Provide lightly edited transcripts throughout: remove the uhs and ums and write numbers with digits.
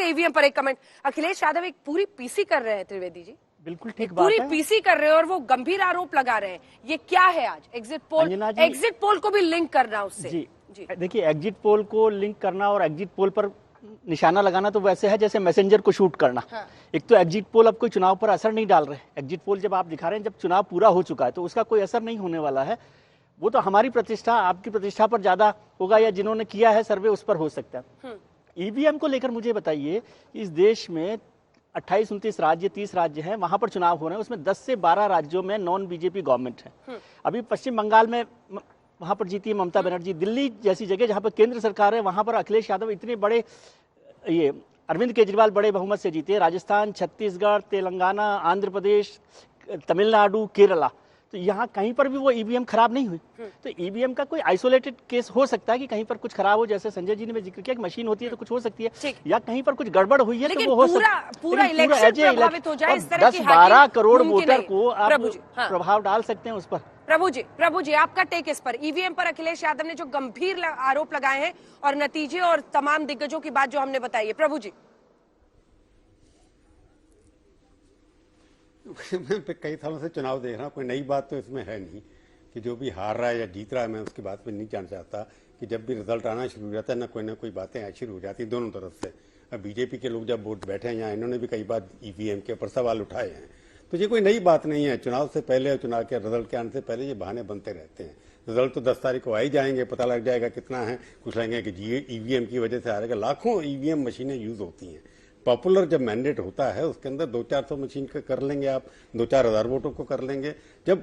से ईवीएम पर एक कमेंट, अखिलेश यादव एक पूरी पीसी कर रहे हैं त्रिवेदी जी, बिल्कुल ठीक बात है। पूरी पीसी कर रहे हैं और वो गंभीर आरोप लगा रहे हैं। ये क्या है आज एग्जिट पोल को भी लिंक करना उससे? जी देखिए, एग्जिट पोल को लिंक करना और एग्जिट पोल पर निशाना लगाना तो वैसे है जैसे मैसेंजर को शूट करना। हाँ। एक तो एग्जिट पोल अब कोई चुनाव पर असर नहीं डाल रहे। एग्जिट पोल जब आप दिखा रहे हैं, जब चुनाव पूरा हो चुका है तो उसका कोई असर नहीं होने वाला है। वो तो हमारी प्रतिष्ठा, आपकी प्रतिष्ठा पर ज्यादा होगा या जिन्होंने किया है सर्वे उस पर हो सकता है। ईवीएम को लेकर मुझे बताइए, इस देश में 28-29 राज्य, 30 राज्य हैं, वहां पर चुनाव हो रहे हैं। उसमें 10 से 12 राज्यों में नॉन बीजेपी गवर्नमेंट है। अभी पश्चिम बंगाल में वहां पर जीती है ममता बनर्जी। दिल्ली जैसी जगह जहां पर केंद्र सरकार है, वहां पर अखिलेश यादव इतने बड़े, ये अरविंद केजरीवाल बड़े बहुमत से जीते। राजस्थान, छत्तीसगढ़, तेलंगाना, आंध्र प्रदेश, तमिलनाडु, केरला, तो यहाँ कहीं पर भी वो ईवीएम खराब नहीं हुई। तो ईवीएम का कोई आइसोलेटेड केस हो सकता है कि कहीं पर कुछ खराब हो, जैसे संजय जी ने जिक्र किया कि मशीन होती है तो कुछ हो सकती है, या कहीं पर कुछ गड़बड़ हुई है तो वो हो सकता है। पूरा इलेक्शन प्रभावित हो जाए, इस तरह की 10-12 करोड़ वोटर को आप प्रभाव डाल सकते हैं उस पर। प्रभु जी आपका टेक इस पर, ईवीएम पर अखिलेश यादव ने जो गंभीर आरोप लगाए हैं और नतीजे और तमाम दिग्गजों की बात जो हमने बताई है, प्रभु जी। मैं कई सालों से चुनाव देख रहा हूँ, कोई नई बात तो इसमें है नहीं कि जो भी हार रहा है या जीत रहा है, मैं उसकी बात में नहीं जानना चाहता कि जब भी रिजल्ट आना शुरू हो जाता है ना कोई बातें शुरू हो जाती दोनों तरफ से। अब बीजेपी के लोग जब वोट बैठे हैं यहाँ, इन्होंने भी कई बार ईवीएम के ऊपर सवाल उठाए हैं, तो ये कोई नई बात नहीं है। चुनाव से पहले और चुनाव के रिजल्ट के आने से पहले ये बहाने बनते रहते हैं। रिजल्ट तो 10 तारीख को आ ही जाएंगे, पता लग जाएगा कितना है। कुछ लगेंगे कि ईवीएम की वजह से आ रहेगा। लाखों ईवीएम मशीनें यूज होती हैं। पॉपुलर जब मैंडेट होता है उसके अंदर 200-400 मशीन कर लेंगे आप, 2-4 हज़ार वोटों को कर लेंगे। जब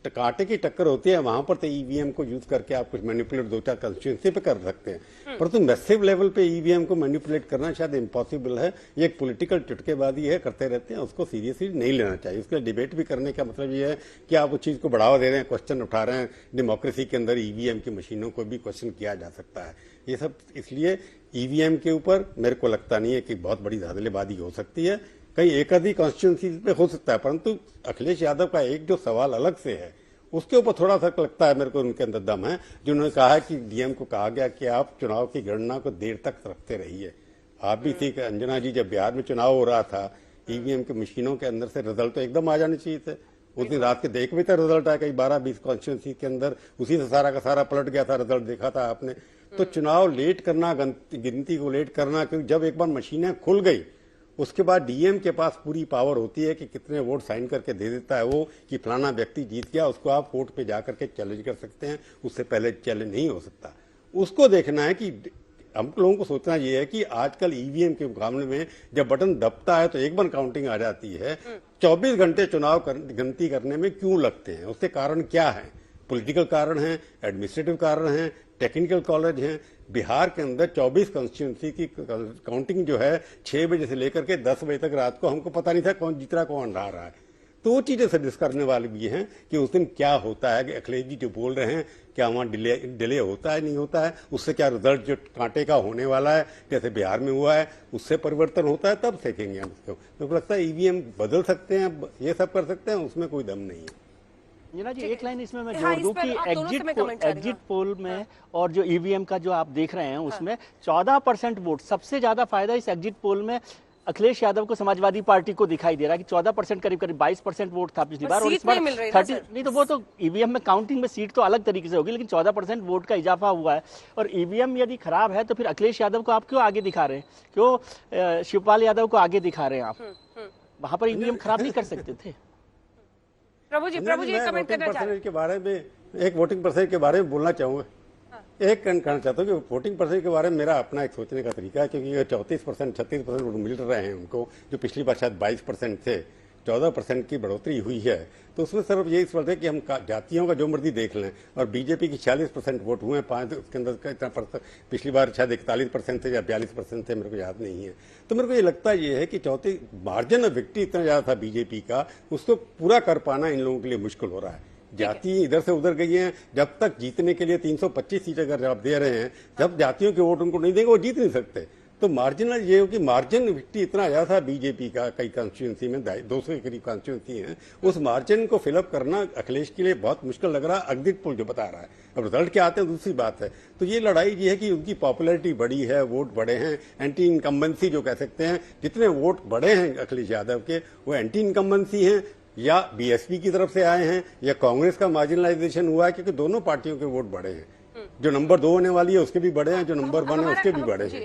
कांटे की टक्कर होती है वहां पर तो ईवीएम को यूज करके आप कुछ मैनिपुलेट 2-4 कंस्टिट्यूएंसी पे कर सकते हैं, परंतु मैसिव लेवल पे ईवीएम को मैनिपुलेट करना शायद इम्पॉसिबल है। ये एक पॉलिटिकल चुटकेबाजी है, करते रहते हैं, उसको सीरियसली नहीं लेना चाहिए। उसके लिए डिबेट भी करने का मतलब ये है कि आप उस चीज को बढ़ावा दे रहे हैं, क्वेश्चन उठा रहे हैं। डेमोक्रेसी के अंदर ईवीएम की मशीनों को भी क्वेश्चन किया जा सकता है। ये सब इसलिए ईवीएम के ऊपर मेरे को लगता नहीं है कि बहुत बड़ी धांधलीबाजी हो सकती है। कहीं एक आधी कॉन्स्टिट्यूंसी पे हो सकता है, परंतु अखिलेश यादव का एक जो सवाल अलग से है उसके ऊपर थोड़ा सा लगता है मेरे को उनके अंदर दम है। जिन्होंने कहा है कि डीएम को कहा गया कि आप चुनाव की गणना को देर तक रखते रहिए। आप भी थी अंजना जी, जब बिहार में चुनाव हो रहा था, ईवीएम की मशीनों के अंदर से रिजल्ट तो एकदम आ जाने चाहिए थे। उस दिन रात के देख भी था रिजल्ट आया, कई 12-20 कॉन्स्टिट्यूंसी के अंदर उसी से सारा का सारा पलट गया था। रिजल्ट देखा था आपने। तो चुनाव लेट करना, गिनती को लेट करना, क्योंकि जब एक बार मशीनें खुल गई उसके बाद डीएम के पास पूरी पावर होती है कि कितने वोट साइन करके दे देता है वो, कि फलाना व्यक्ति जीत गया, उसको आप कोर्ट पे जाकर के चैलेंज कर सकते हैं। उससे पहले चैलेंज नहीं हो सकता। उसको देखना है कि हम लोगों को सोचना ये है कि आजकल ईवीएम के मुकाबले में जब बटन दबता है तो एक बार काउंटिंग आ जाती है। 24 घंटे चुनाव गिनती करने में क्यों लगते हैं? उसके कारण क्या है? पॉलिटिकल कारण है, एडमिनिस्ट्रेटिव कारण है, टेक्निकल कॉलेज हैं। बिहार के अंदर 24 कॉन्स्टिट्यूंसी की काउंटिंग जो है 6 बजे से लेकर के 10 बजे तक रात को हमको पता नहीं था कौन जीत रहा कौन हार रहा है। तो वो चीजें सजेस्ट करने वाली भी हैं कि उस दिन क्या होता है। कि अखिलेश जी जो बोल रहे हैं क्या वहां डिले होता है नहीं होता है, उससे क्या रिजल्ट जो कांटे का होने वाला है जैसे बिहार में हुआ है उससे परिवर्तन होता है, तब सीखेंगे हम उसको। मेरे को लगता है ईवीएम बदल सकते हैं, ये सब कर सकते हैं, उसमें कोई दम नहीं है। जना जी एक लाइन इसमें मैं जोड़ दूं कि एग्जिट पोल में और जो ईवीएम का जो आप देख रहे हैं उसमें 14% वोट, सबसे ज्यादा फायदा इस एग्जिट पोल में अखिलेश यादव को समाजवादी पार्टी को दिखाई दे रहा है कि 14% करीब 22% वोट था पिछली बार, और इस बार 30 नहीं। तो वो तो ईवीएम में काउंटिंग में सीट तो अलग तरीके से होगी, लेकिन 14% वोट का इजाफा हुआ है। और ईवीएम यदि खराब है तो फिर अखिलेश यादव को आप क्यों आगे दिखा रहे हैं? क्यों शिवपाल यादव को आगे दिखा रहे हैं आप? वहां पर ईवीएम खराब नहीं कर सकते थे? प्रभु जी कमेंट करना चाहते हैं के बारे में, एक वोटिंग परसेंट के बारे में बोलना चाहूंगा। एक कहना चाहता हूँ कि वोटिंग परसेंट के बारे में मेरा अपना एक सोचने का तरीका है, क्योंकि 34%, 36% वोट मिल रहे हैं उनको, जो पिछली बार शायद 22% थे, 14% की बढ़ोतरी हुई है। तो उसमें सिर्फ यही सवाल है कि हम जातियों का जो मर्जी देख लें, और बीजेपी की 46% वोट हुए हैं, 5 उसके अंदर इतना पिछली बार शायद 41% थे या 42% थे, मेरे को याद नहीं है। तो मेरे को ये लगता ये है कि चौथी मार्जिन ऑफ विक्ट्री इतना ज्यादा था बीजेपी का, उसको पूरा कर पाना इन लोगों के लिए मुश्किल हो रहा है। जाति इधर से उधर गई हैं। जब तक जीतने के लिए 325 सीट अगर आप दे रहे हैं, जब जातियों के वोट उनको नहीं देंगे वो जीत नहीं सकते। तो मार्जिनल ये हो कि मार्जिन विक्ट्री इतना ज्यादा था बीजेपी का कई कॉन्स्टिट्यूंसी में 200 के करीब कॉन्स्टिट्यूंसी है, उस मार्जिन को फिलअप करना अखिलेश के लिए बहुत मुश्किल लग रहा है। एग्जिट पोल जो बता रहा है, अब रिजल्ट क्या आते हैं दूसरी बात है। तो ये लड़ाई ये है कि उनकी पॉपुलैरिटी बढ़ी है, वोट बढ़े हैं, एंटी इनकम्बेंसी जो कह सकते हैं, जितने वोट बढ़े हैं अखिलेश यादव के वो एंटी इनकम्बेंसी हैं या बीएसपी की तरफ से आए हैं या कांग्रेस का मार्जिनलाइजेशन हुआ है, क्योंकि दोनों पार्टियों के वोट बढ़े हैं। जो नंबर 2 होने वाली है उसके भी बढ़े हैं, जो नंबर 1 है उसके भी बढ़े हैं।